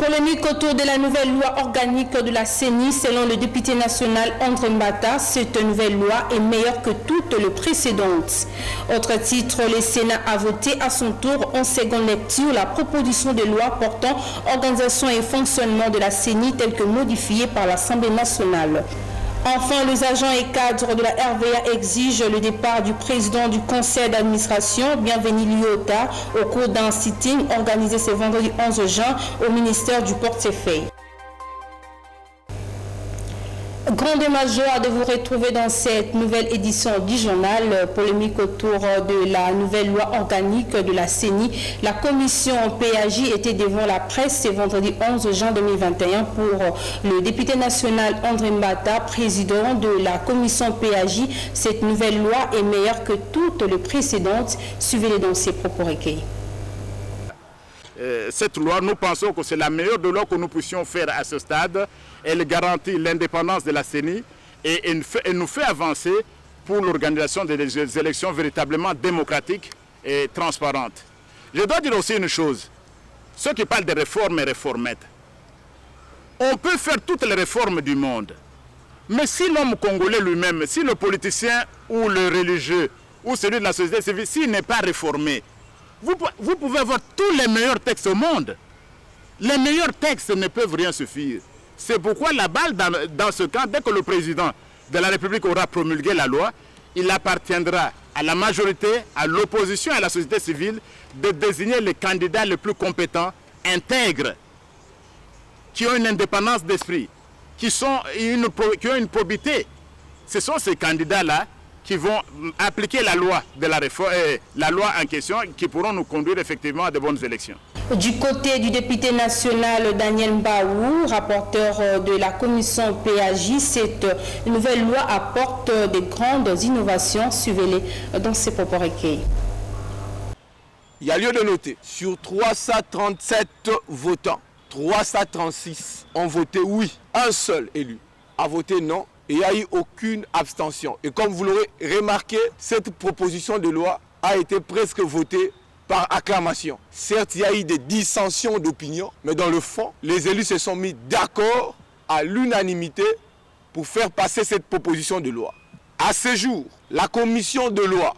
Polémique autour de la nouvelle loi organique de la CENI. Selon le député national André Mbata, cette nouvelle loi est meilleure que toutes les précédentes. Autre titre, le Sénat a voté à son tour en seconde lecture la proposition de loi portant organisation et fonctionnement de la CENI telle que modifiée par l'Assemblée nationale. Enfin, les agents et cadres de la RVA exigent le départ du président du conseil d'administration, Bienvenu Liota, au cours d'un sitting organisé ce vendredi 11 juin au ministère du Portefeuille. Grande major de vous retrouver dans cette nouvelle édition du journal. Polémique autour de la nouvelle loi organique de la CENI. La commission PAJ était devant la presse ce vendredi 11 juin 2021 pour le député national André Mbata, président de la commission PAJ. Cette nouvelle loi est meilleure que toutes les précédentes. Suivez-les dans ses propos recueillis. Cette loi, nous pensons que c'est la meilleure de loi que nous puissions faire à ce stade. Elle garantit l'indépendance de la CENI et elle nous fait avancer pour l'organisation des élections véritablement démocratiques et transparentes. Je dois dire aussi une chose. Ceux qui parlent de réformes et réformettes, on peut faire toutes les réformes du monde. Mais si l'homme congolais lui-même, si le politicien ou le religieux ou celui de la société civile, s'il n'est pas réformé, vous pouvez avoir tous les meilleurs textes au monde. Les meilleurs textes ne peuvent rien suffire. C'est pourquoi la balle dans ce cas, dès que le président de la République aura promulgué la loi, il appartiendra à la majorité, à l'opposition et à la société civile de désigner les candidats les plus compétents, intègres, qui ont une indépendance d'esprit, qui ont une probité. Ce sont ces candidats-là qui vont appliquer la loi de la réforme, la loi en question, qui pourront nous conduire effectivement à de bonnes élections. Du côté du député national Daniel Mbaou, rapporteur de la commission PAJ, cette nouvelle loi apporte de grandes innovations. Suivez-les dans ses propos recueillis. Il y a lieu de noter, sur 337 votants, 336 ont voté oui. Un seul élu a voté non. Et il n'y a eu aucune abstention. Et comme vous l'aurez remarqué, cette proposition de loi a été presque votée par acclamation. Certes, il y a eu des dissensions d'opinion, mais dans le fond, les élus se sont mis d'accord à l'unanimité pour faire passer cette proposition de loi. À ce jour, la commission de loi,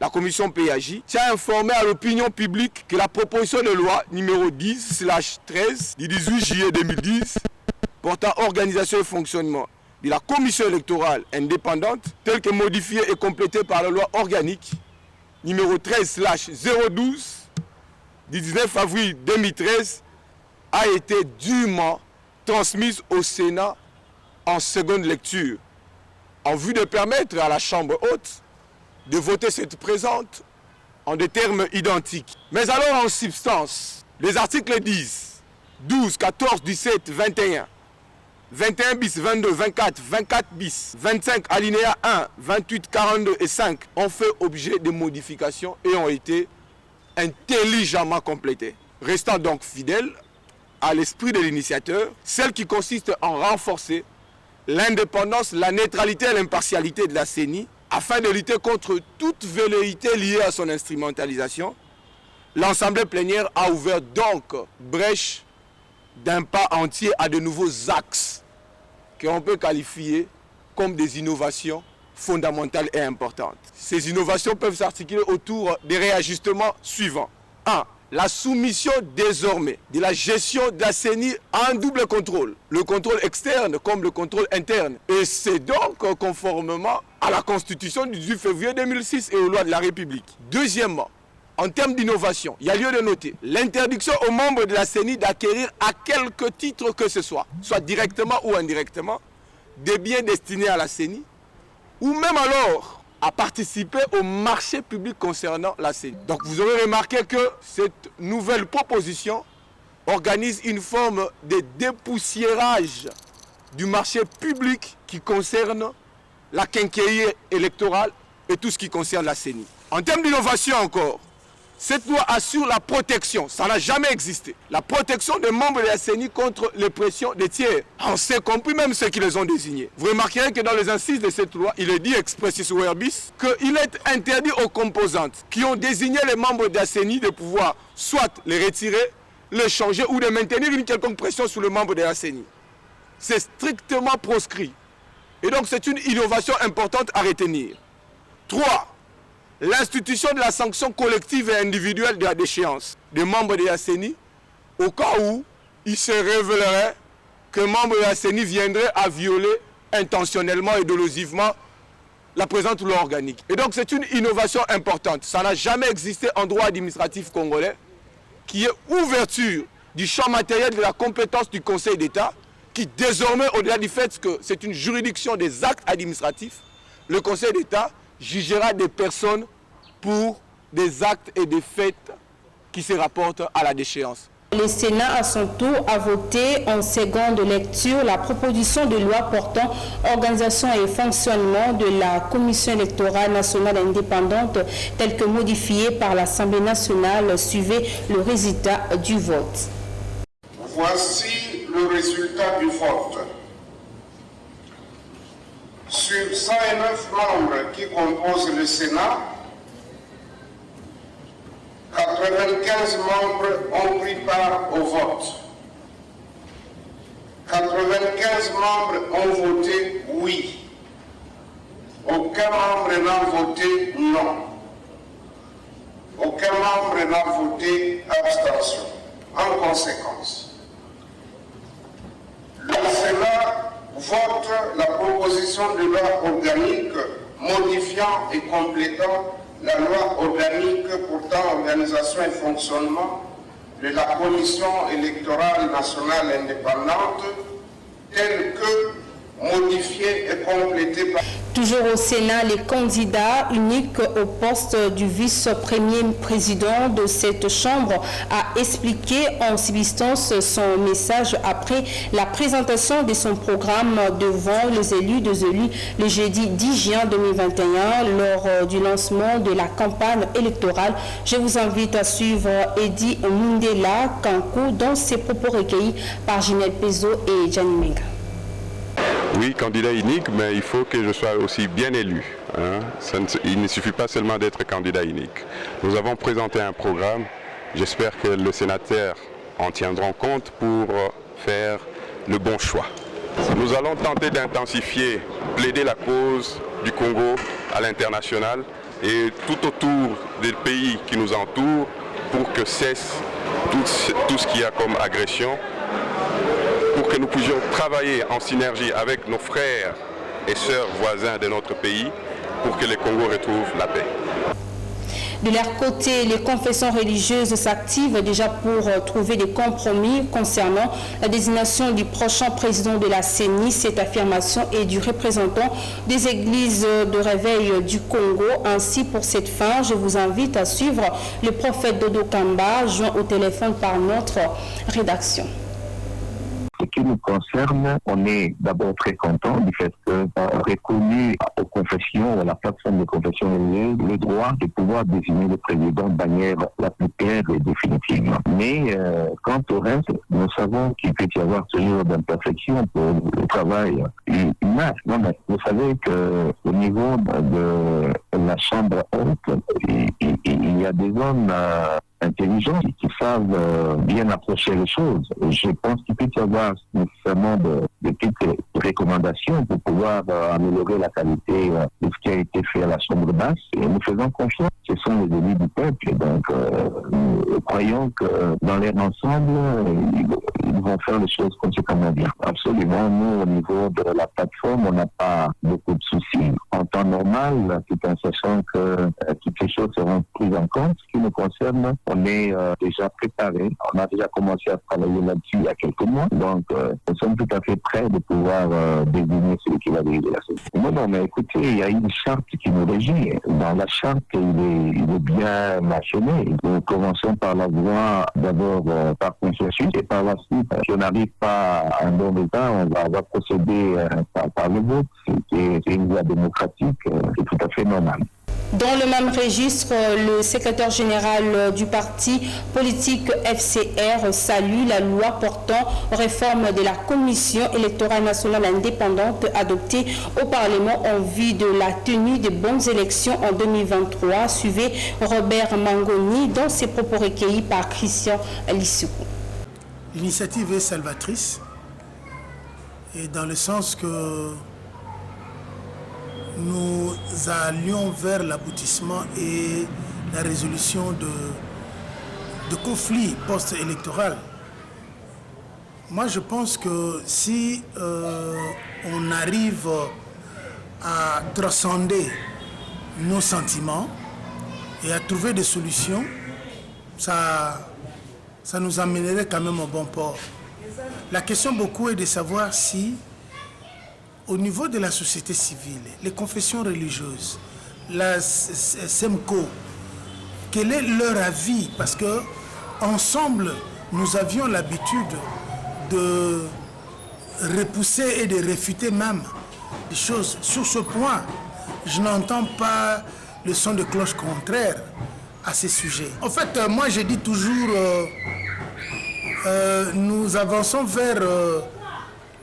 la commission PAJ, tient informé à l'opinion publique que la proposition de loi numéro 10/13 du 18 juillet 2010 portant organisation et fonctionnement de la commission électorale indépendante, telle que modifiée et complétée par la loi organique numéro 13/012 du 19 avril 2013, a été dûment transmise au Sénat en seconde lecture, en vue de permettre à la Chambre haute de voter cette présente en des termes identiques. Mais alors en substance, les articles 10, 12, 14, 17, 21, 21 bis, 22, 24, 24 bis, 25 alinéa 1, 28, 42 et 5 ont fait objet de modifications et ont été intelligemment complétées. Restant donc fidèles à l'esprit de l'initiateur, celle qui consiste en renforcer l'indépendance, la neutralité et l'impartialité de la CENI afin de lutter contre toute velléité liée à son instrumentalisation. L'Assemblée plénière a ouvert donc brèche d'un pas entier à de nouveaux axes qu'on peut qualifier comme des innovations fondamentales et importantes. Ces innovations peuvent s'articuler autour des réajustements suivants. 1. La soumission désormais de la gestion de la CENI à un double contrôle. Le contrôle externe comme le contrôle interne. Et c'est donc conformément à la Constitution du 18 février 2006 et aux lois de la République. Deuxièmement, en termes d'innovation, il y a lieu de noter l'interdiction aux membres de la CENI d'acquérir à quelque titre que ce soit directement ou indirectement, des biens destinés à la CENI, ou même alors à participer au marché public concernant la CENI. Donc vous aurez remarqué que cette nouvelle proposition organise une forme de dépoussiérage du marché public qui concerne la quincaillerie électorale et tout ce qui concerne la CENI. En termes d'innovation encore, cette loi assure la protection, ça n'a jamais existé, la protection des membres de la CENI contre les pressions des tiers, on sait compris même ceux qui les ont désignés. Vous remarquerez que dans les incises de cette loi, il est dit expressis verbis qu'il est interdit aux composantes qui ont désigné les membres de la CENI de pouvoir soit les retirer, le changer ou de maintenir une quelconque pression sur le membre de la CENI. C'est strictement proscrit. Et donc c'est une innovation importante à retenir. 3. L'institution de la sanction collective et individuelle de la déchéance des membres de la CENI au cas où il se révélerait qu'un membre de la CENI viendrait à violer intentionnellement et dolosivement la présente loi organique. Et donc c'est une innovation importante. Ça n'a jamais existé en droit administratif congolais, qui est ouverture du champ matériel de la compétence du Conseil d'État, qui désormais, au-delà du fait que c'est une juridiction des actes administratifs, le Conseil d'État jugera des personnes pour des actes et des faits qui se rapportent à la déchéance. Le Sénat, à son tour, a voté en seconde lecture la proposition de loi portant organisation et fonctionnement de la Commission électorale nationale indépendante telle que modifiée par l'Assemblée nationale. Suivez le résultat du vote. Voici le résultat du vote. Sur 109 membres qui composent le Sénat, 95 membres ont pris part au vote. 95 membres ont voté oui. Aucun membre n'a voté non. Aucun membre n'a voté abstention. En conséquence, le Sénat vote la proposition de loi organique modifiant et complétant la loi organique portant organisation et fonctionnement de la Commission électorale nationale indépendante, telle que modifiée et complétée par... Toujours au Sénat, les candidats uniques au poste du vice-premier président de cette Chambre a expliqué en substance son message après la présentation de son programme devant les élus le jeudi 10 juin 2021 lors du lancement de la campagne électorale. Je vous invite à suivre Eddy Mundela Kankou dans ses propos recueillis par Ginelle Pezo et Gianni Menga. Oui, candidat unique, mais il faut que je sois aussi bien élu. Il ne suffit pas seulement d'être candidat unique. Nous avons présenté un programme. J'espère que les sénateurs en tiendront compte pour faire le bon choix. Nous allons tenter d'intensifier, plaider la cause du Congo à l'international et tout autour des pays qui nous entourent pour que cesse tout ce qu'il y a comme agression, pour que nous puissions travailler en synergie avec nos frères et sœurs voisins de notre pays pour que le Congo retrouve la paix. De leur côté, les confessions religieuses s'activent déjà pour trouver des compromis concernant la désignation du prochain président de la CENI. Cette affirmation est du représentant des églises de réveil du Congo. Ainsi, pour cette fin, je vous invite à suivre le prophète Dodo Kamba, joint au téléphone par notre rédaction. Ce qui nous concerne, on est d'abord très content du fait que reconnu aux confessions, à la plateforme de confession religieuse, le droit de pouvoir désigner le président de manière la plus claire et définitive. Mais quant au reste, nous savons qu'il peut y avoir toujours d'imperfections pour le travail humain. Non, mais vous savez qu'au niveau de la chambre haute, il y a des hommes intelligents qui savent bien approcher les choses. Je pense qu'il peut y avoir nécessairement de petites recommandations pour pouvoir améliorer la qualité de ce qui a été fait à la Chambre basse. Et nous faisons confiance. Ce sont les élus du peuple. Et donc, nous croyons que dans leur ensemble, ils vont faire les choses conséquemment bien. Absolument. Nous, au niveau de la plateforme, on n'a pas beaucoup de soucis. En temps normal, tout en sachant que toutes les choses seront prises en compte. Ce qui nous concerne, on est déjà préparé. On a déjà commencé à travailler là-dessus il y a quelques mois. Donc, nous sommes tout à fait prêts de pouvoir désigner celui qui va diriger la société. Non, mais écoutez, il y a une charte qui nous régit. Dans la charte, il est bien mentionné. Nous commençons par la voie d'abord par consensus et par la suite, si on n'arrive pas à un bon résultat, on va procéder par le vote. C'est une voie démocratique, c'est tout à fait normal. Dans le même registre, le secrétaire général du parti politique FCR salue la loi portant réforme de la Commission électorale nationale indépendante adoptée au Parlement en vue de la tenue des bonnes élections en 2023. Suivez Robert Mangoni dans ses propos recueillis par Christian Lissoukou. L'initiative est salvatrice, et dans le sens que nous allions vers l'aboutissement et la résolution de conflits post-électoraux. Moi, je pense que si on arrive à transcender nos sentiments et à trouver des solutions, ça nous amènerait quand même au bon port. La question beaucoup est de savoir si, au niveau de la société civile, les confessions religieuses, la SEMCO, quel est leur avis? Parce que ensemble, nous avions l'habitude de repousser et de réfuter même des choses. Sur ce point, je n'entends pas le son de cloche contraire à ces sujets. En fait, moi je dis toujours, nous avançons vers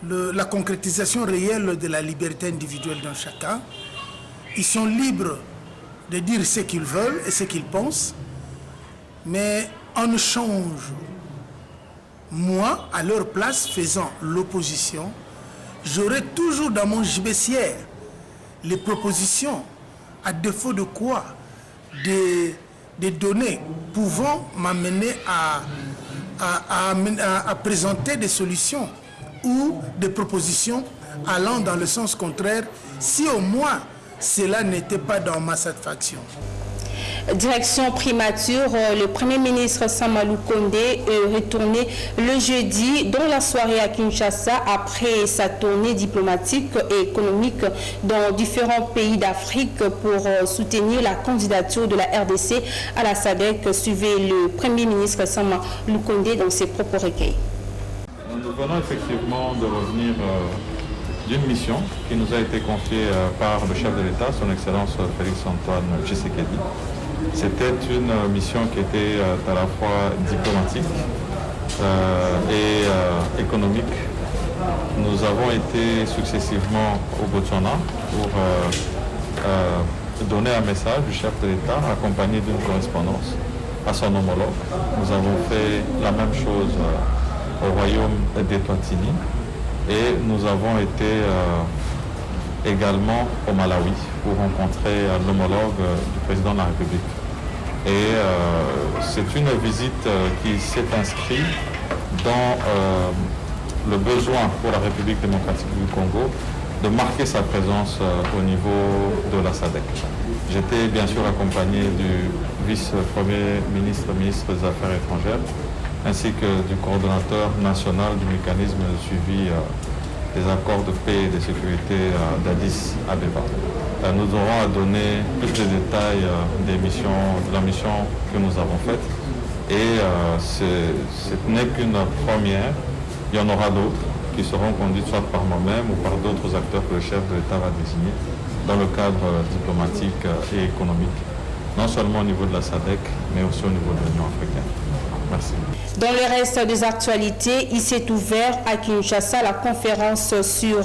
la concrétisation réelle de la liberté individuelle d'un chacun. Ils sont libres de dire ce qu'ils veulent et ce qu'ils pensent, mais en échange, moi, à leur place, faisant l'opposition, j'aurai toujours dans mon gibecière les propositions, à défaut de quoi des données pouvant m'amener à présenter des solutions ou des propositions allant dans le sens contraire, si au moins cela n'était pas dans ma satisfaction. Direction primature, le Premier ministre Samalou Kondé est retourné le jeudi dans la soirée à Kinshasa après sa tournée diplomatique et économique dans différents pays d'Afrique pour soutenir la candidature de la RDC à la SADC. Suivez le Premier ministre Samalou Kondé dans ses propres recueils. Nous venons effectivement de revenir d'une mission qui nous a été confiée par le chef de l'État, son Excellence Félix-Antoine Tshisekedi. C'était une mission qui était à la fois diplomatique et économique. Nous avons été successivement au Botswana pour donner un message du chef de l'État accompagné d'une correspondance à son homologue. Nous avons fait la même chose au royaume d'Eswatini et nous avons été également au Malawi pour rencontrer l'homologue du président de la République. Et c'est une visite qui s'est inscrite dans le besoin pour la République démocratique du Congo de marquer sa présence au niveau de la SADC. J'étais bien sûr accompagné du vice-premier ministre, ministre des Affaires étrangères, ainsi que du coordonnateur national du mécanisme de suivi des accords de paix et de sécurité d'Addis Abeba. Nous aurons à donner plus de détails de la mission que nous avons faite. Et ce n'est qu'une première. Il y en aura d'autres qui seront conduites soit par moi-même ou par d'autres acteurs que le chef de l'État va désigner dans le cadre diplomatique et économique, non seulement au niveau de la SADC, mais aussi au niveau de l'Union africaine. Merci. Dans le reste des actualités, il s'est ouvert à Kinshasa la conférence sur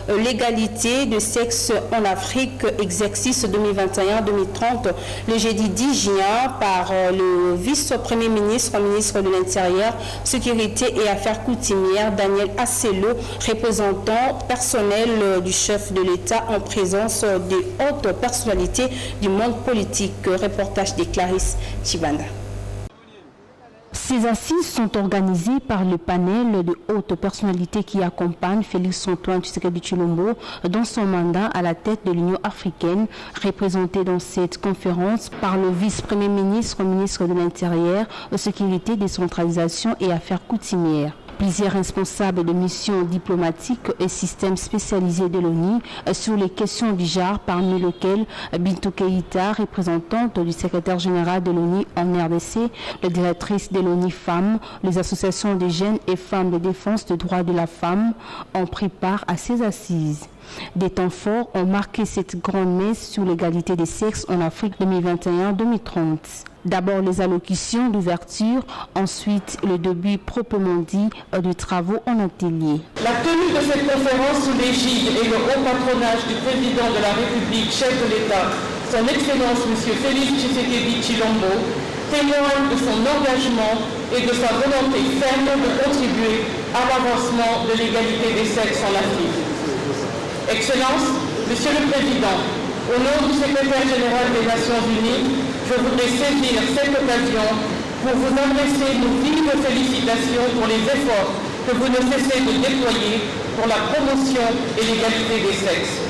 l'égalité de sexe en Afrique, exercice 2021-2030, le jeudi 10 juin, par le vice-premier ministre, ministre de l'Intérieur, Sécurité et Affaires coutumières, Daniel Asselo, représentant personnel du chef de l'État en présence des hautes personnalités du monde politique. Reportage de Clarisse Chibanda. Ces assises sont organisées par le panel de hautes personnalités qui accompagnent Félix-Antoine Tshisekedi Tshilombo dans son mandat à la tête de l'Union africaine, représenté dans cette conférence par le vice-premier ministre, ministre de l'Intérieur, Sécurité, Décentralisation et Affaires coutumières. Plusieurs responsables de missions diplomatiques et systèmes spécialisés de l'ONU sur les questions du genre, parmi lesquels Bintou Keïta, représentante du secrétaire général de l'ONU en RDC, la directrice de l'ONU Femmes, les associations de jeunes et femmes de défense des droits de la femme ont pris part à ces assises. Des temps forts ont marqué cette grande messe sur l'égalité des sexes en Afrique 2021-2030. D'abord les allocutions d'ouverture, ensuite le début proprement dit de travaux en atelier. La tenue de cette conférence sous l'égide et le haut patronage du président de la République, chef de l'État, son Excellence M. Félix Tshisekedi Tshilombo, témoigne de son engagement et de sa volonté ferme de contribuer à l'avancement de l'égalité des sexes en Afrique. Excellences, Monsieur le Président, au nom du secrétaire général des Nations Unies, je voudrais saisir cette occasion pour vous adresser nos vives félicitations pour les efforts que vous ne cessez de déployer pour la promotion et l'égalité des sexes.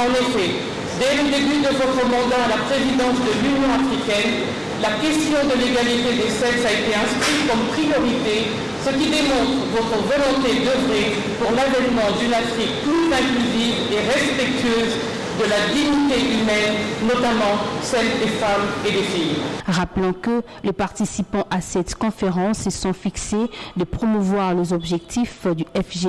En effet, dès le début de votre mandat à la présidence de l'Union africaine, la question de l'égalité des sexes a été inscrite comme priorité, ce qui démontre votre volonté d'œuvrer pour l'avènement d'une Afrique plus inclusive et respectueuse de la dignité humaine, notamment celle des femmes et des filles. Rappelons que les participants à cette conférence se sont fixés de promouvoir les objectifs du FGE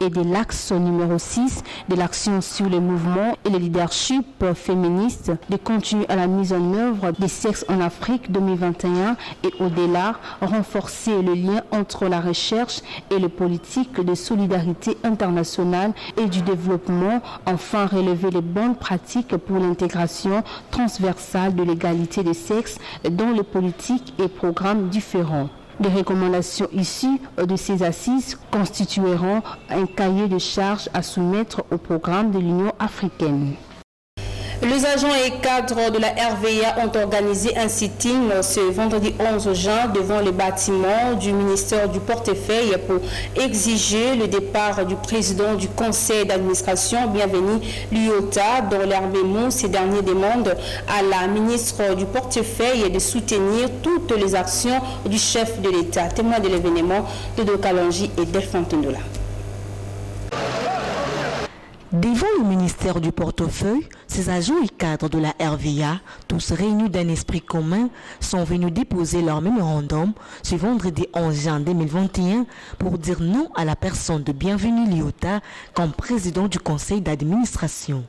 et de l'axe numéro 6 de l'action sur les mouvements et le leadership féministe, de continuer à la mise en œuvre des sexes en Afrique 2021 et au-delà, renforcer le lien entre la recherche et les politiques de solidarité internationale et du développement, enfin relever les bonnes pratiques pour l'intégration transversale de l'égalité des sexes dans les politiques et programmes différents. Les recommandations issues de ces assises constitueront un cahier de charges à soumettre au programme de l'Union africaine. Les agents et cadres de la RVA ont organisé un sitting ce vendredi 11 juin devant le bâtiment du ministère du Portefeuille pour exiger le départ du président du conseil d'administration, Bienvenu Liota. Dans leur mémo, ces derniers demandent à la ministre du Portefeuille de soutenir toutes les actions du chef de l'État. Témoin de l'événement, Dodo Kalonji et Delphin Tondola. Devant le ministère du Portefeuille, ces agents et cadres de la RVA, tous réunis d'un esprit commun, sont venus déposer leur mémorandum ce vendredi 11 juin 2021 pour dire non à la personne de Bienvenu Liota comme président du conseil d'administration.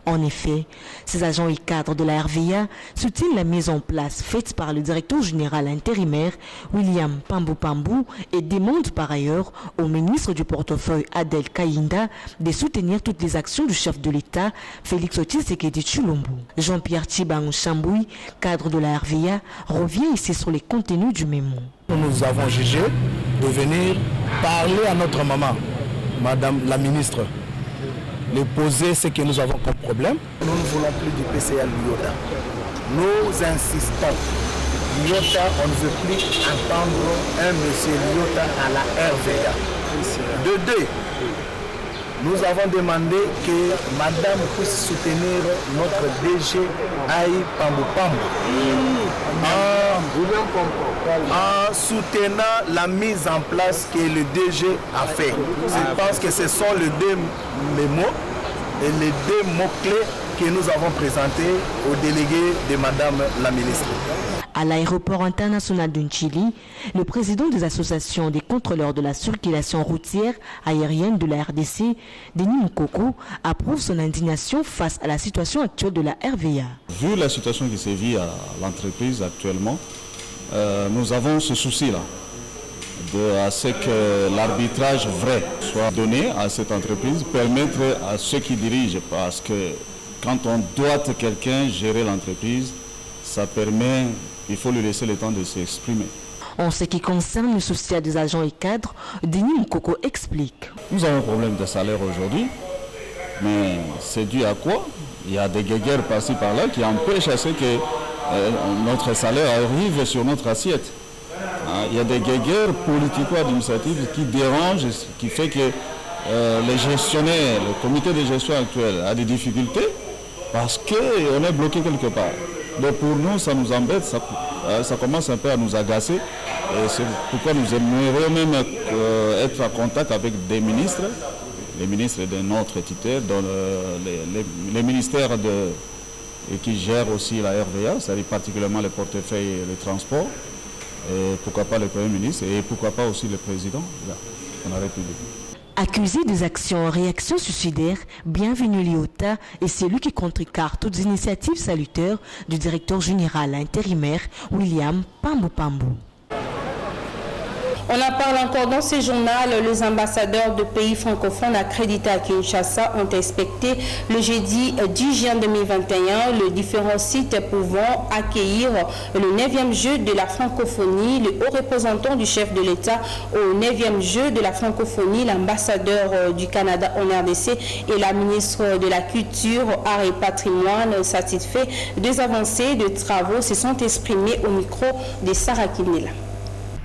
En effet, ces agents et cadres de la RVA soutiennent la mise en place faite par le directeur général intérimaire William Pambou et demandent par ailleurs au ministre du Portefeuille Adel Kayinda de soutenir toutes les actions du chef de l'État Félix Tshisekedi Tshilombo. Jean-Pierre Tshibangou Chamboui, cadre de la RVA, revient ici sur les contenus du mémo. Nous avons jugé de venir parler à notre maman, Madame la ministre, de poser ce que nous avons comme problème. Nous ne voulons plus du PCA Liota. Nous insistons. Liota, on ne veut plus entendre un monsieur Liota à la RVA. De deux, nous avons demandé que madame puisse soutenir notre DG Aïe Pambou en soutenant la mise en place que le DG a fait. Je pense que ce sont les deux mémos et les deux mots-clés que nous avons présentés au délégué de madame la ministre. À l'aéroport international de Nchili, le président des associations des contrôleurs de la circulation routière aérienne de la RDC, Denis Moukoko, approuve son indignation face à la situation actuelle de la RVA. Vu la situation qui sévit à l'entreprise actuellement, nous avons ce souci-là, à ce que l'arbitrage vrai soit donné à cette entreprise, permettre à ceux qui dirigent, parce que quand on doit quelqu'un gérer l'entreprise, ça permet, il faut lui laisser le temps de s'exprimer. En ce qui concerne le social des agents et cadres, Denis Moukoko explique. Nous avons un problème de salaire aujourd'hui, mais c'est dû à quoi? Il y a des guéguerres par-ci par-là qui empêchent à ce que notre salaire arrive sur notre assiette. Il y a des guéguerres politico-administratives qui dérangent, qui fait que les gestionnaires, le comité de gestion actuel a des difficultés parce qu'on est bloqué quelque part. Donc pour nous, ça nous embête, ça commence un peu à nous agacer. Et c'est pourquoi nous aimerions même être en contact avec des ministres, les ministres de notre titre, dans les ministères qui gèrent aussi la RVA, c'est-à-dire particulièrement le portefeuille et le transport, et pourquoi pas le Premier ministre, et pourquoi pas aussi le président de la République. Accusé des actions en réaction suicidaire, Bienvenu Liota est celui qui contrecarre toutes les initiatives salutaires du directeur général intérimaire William Pambou. On en parle encore dans ce journal. Les ambassadeurs de pays francophones accrédités à Kinshasa ont inspecté le jeudi 10 juin 2021 les différents sites pouvant accueillir le 9e jeu de la francophonie. Le haut représentant du chef de l'État au 9e jeu de la francophonie, l'ambassadeur du Canada en RDC et la ministre de la Culture, Arts et Patrimoine, satisfaits des avancées de travaux, se sont exprimés au micro de Sarah Kinila.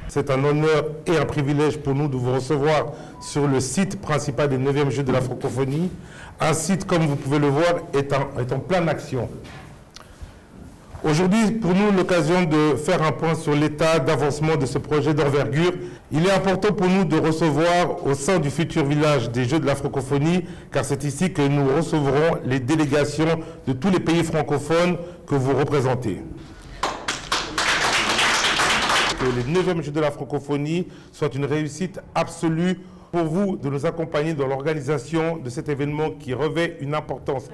C'est un honneur et un privilège pour nous de vous recevoir sur le site principal des 9e Jeux de la francophonie. Un site, comme vous pouvez le voir, est en pleine action. Aujourd'hui, pour nous, l'occasion de faire un point sur l'état d'avancement de ce projet d'envergure. Il est important pour nous de recevoir au sein du futur village des Jeux de la francophonie, car c'est ici que nous recevrons les délégations de tous les pays francophones que vous représentez. Que les 9e Jeux de la francophonie soient une réussite absolue pour vous de nous accompagner dans l'organisation de cet événement qui revêt une importance.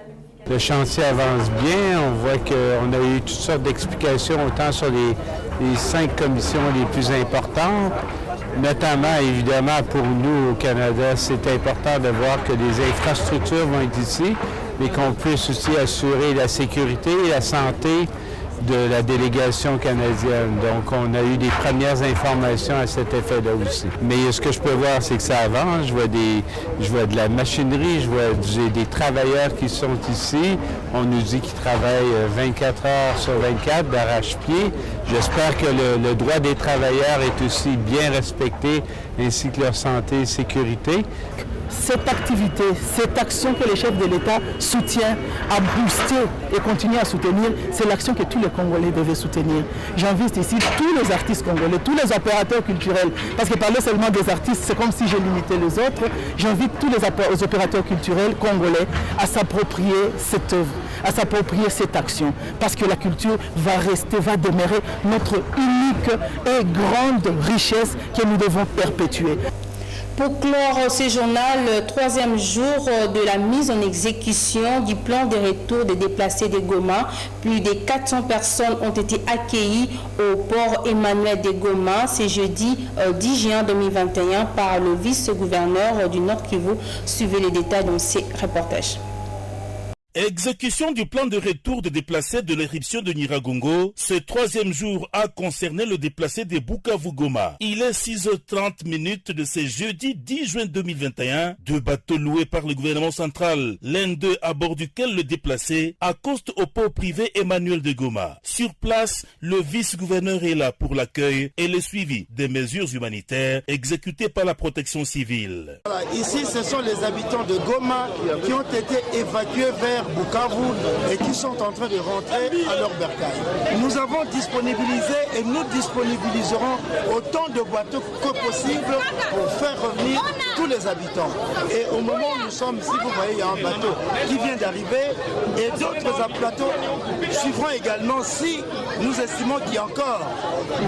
Le chantier avance bien, on voit qu'on a eu toutes sortes d'explications autant sur les 5 commissions les plus importantes, notamment évidemment pour nous au Canada, c'est important de voir que les infrastructures vont être ici, mais qu'on puisse aussi assurer la sécurité et la santé de la délégation canadienne. Donc, on a eu des premières informations à cet effet-là aussi. Mais ce que je peux voir, c'est que ça avance. Je vois de la machinerie, j'ai des travailleurs qui sont ici. On nous dit qu'ils travaillent 24 heures sur 24 d'arrache-pied. J'espère que le droit des travailleurs est aussi bien respecté, ainsi que leur santé et sécurité. Cette activité, cette action que le chef de l'État soutient, a boosté et continue à soutenir, c'est l'action que tous les Congolais devaient soutenir. J'invite ici tous les artistes congolais, tous les opérateurs culturels, parce que parler seulement des artistes, c'est comme si j'ai limité les autres. J'invite tous les opérateurs culturels congolais à s'approprier cette œuvre, à s'approprier cette action, parce que la culture va demeurer notre unique et grande richesse que nous devons perpétuer. Pour clore ce journal, le 3e jour de la mise en exécution du plan de retour des déplacés de Goma, plus de 400 personnes ont été accueillies au port Emmanuel de Goma ce jeudi 10 juin 2021 par le vice-gouverneur du Nord Kivu. Suivez les détails dans ces reportages. Exécution du plan de retour des déplacés de l'éruption de Nyiragongo. Ce 3e jour a concerné le déplacé de Bukavu-Goma. Il est 6h30 de ce jeudi 10 juin 2021. 2 bateaux loués par le gouvernement central, l'un d'eux à bord duquel le déplacé accoste au port privé Emmanuel de Goma. Sur place, le vice-gouverneur est là pour l'accueil et le suivi des mesures humanitaires exécutées par la protection civile. Voilà, ici, ce sont les habitants de Goma qui ont été évacués vers Bukavu et qui sont en train de rentrer à leur bercail. Nous avons disponibilisé et nous disponibiliserons autant de bateaux que possible pour faire revenir tous les habitants. Et au moment où nous sommes ici, vous voyez, il y a un bateau qui vient d'arriver et d'autres bateaux suivront également si nous estimons qu'il y a encore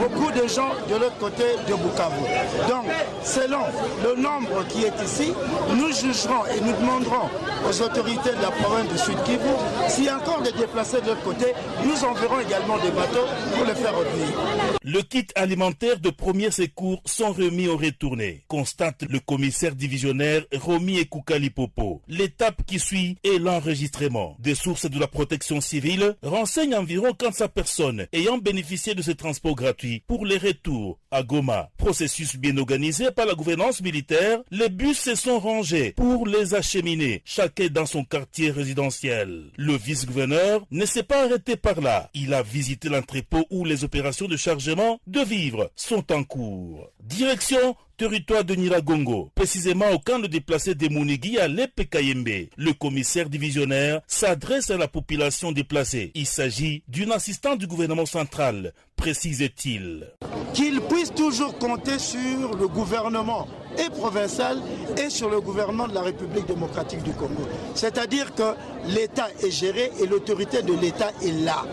beaucoup de gens de l'autre côté de Bukavu. Donc, selon le nombre qui est ici, nous jugerons et nous demanderons aux autorités de la province du Sud Kivu, s'il y a encore des déplacés de l'autre côté, nous enverrons également des bateaux pour les faire revenir. Le kit alimentaire de premiers secours sont remis aux retournés, constate le commissaire divisionnaire Romy Ekoukalipopo. L'étape qui suit est l'enregistrement. Des sources de la protection civile renseignent environ 45 personnes ayant bénéficié de ce transport gratuit pour les retours à Goma. Processus bien organisé par la gouvernance militaire, les bus se sont rangés pour les acheminer, chacun dans son quartier résidentiel. Le vice-gouverneur ne s'est pas arrêté par là. Il a visité l'entrepôt où les opérations de chargement de vivres sont en cours. Direction territoire de Nyiragongo, précisément au camp de déplacés de Mounigui à Lepekayembe. Le commissaire divisionnaire s'adresse à la population déplacée. Il s'agit d'une assistante du gouvernement central, précise-t-il. Qu'ils puissent toujours compter sur le gouvernement et provincial et sur le gouvernement de la République démocratique du Congo. C'est-à-dire que l'État est géré et l'autorité de l'État est là.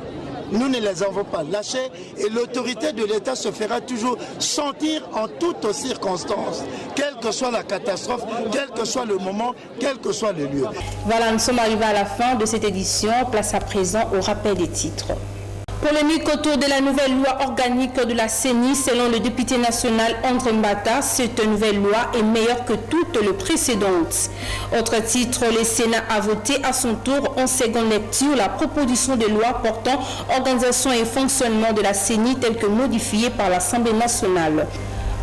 Nous ne les avons pas lâchés et l'autorité de l'État se fera toujours sentir en toutes circonstances, quelle que soit la catastrophe, quel que soit le moment, quel que soit le lieu. Voilà, nous sommes arrivés à la fin de cette édition. Place à présent au rappel des titres. Polémique autour de la nouvelle loi organique de la CENI. Selon le député national André Mbata, cette nouvelle loi est meilleure que toutes les précédentes. Autre titre, le Sénat a voté à son tour en seconde lecture la proposition de loi portant organisation et fonctionnement de la CENI telle que modifiée par l'Assemblée nationale.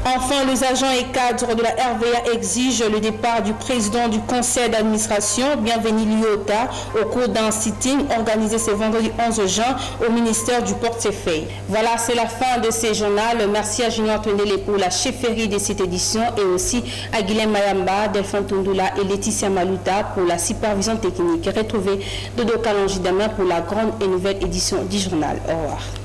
Enfin, les agents et cadres de la RVA exigent le départ du président du conseil d'administration, Bienvenu Liota, au cours d'un sitting organisé ce vendredi 11 juin au ministère du Portefeuille. Voilà, c'est la fin de ce journal. Merci à Junior Tondele pour la chefferie de cette édition et aussi à Guilhem Mayamba, Delphine Tondula et Laetitia Maluta pour la supervision technique. Retrouvez Dodo Kalonji Damien pour la grande et nouvelle édition du journal. Au revoir.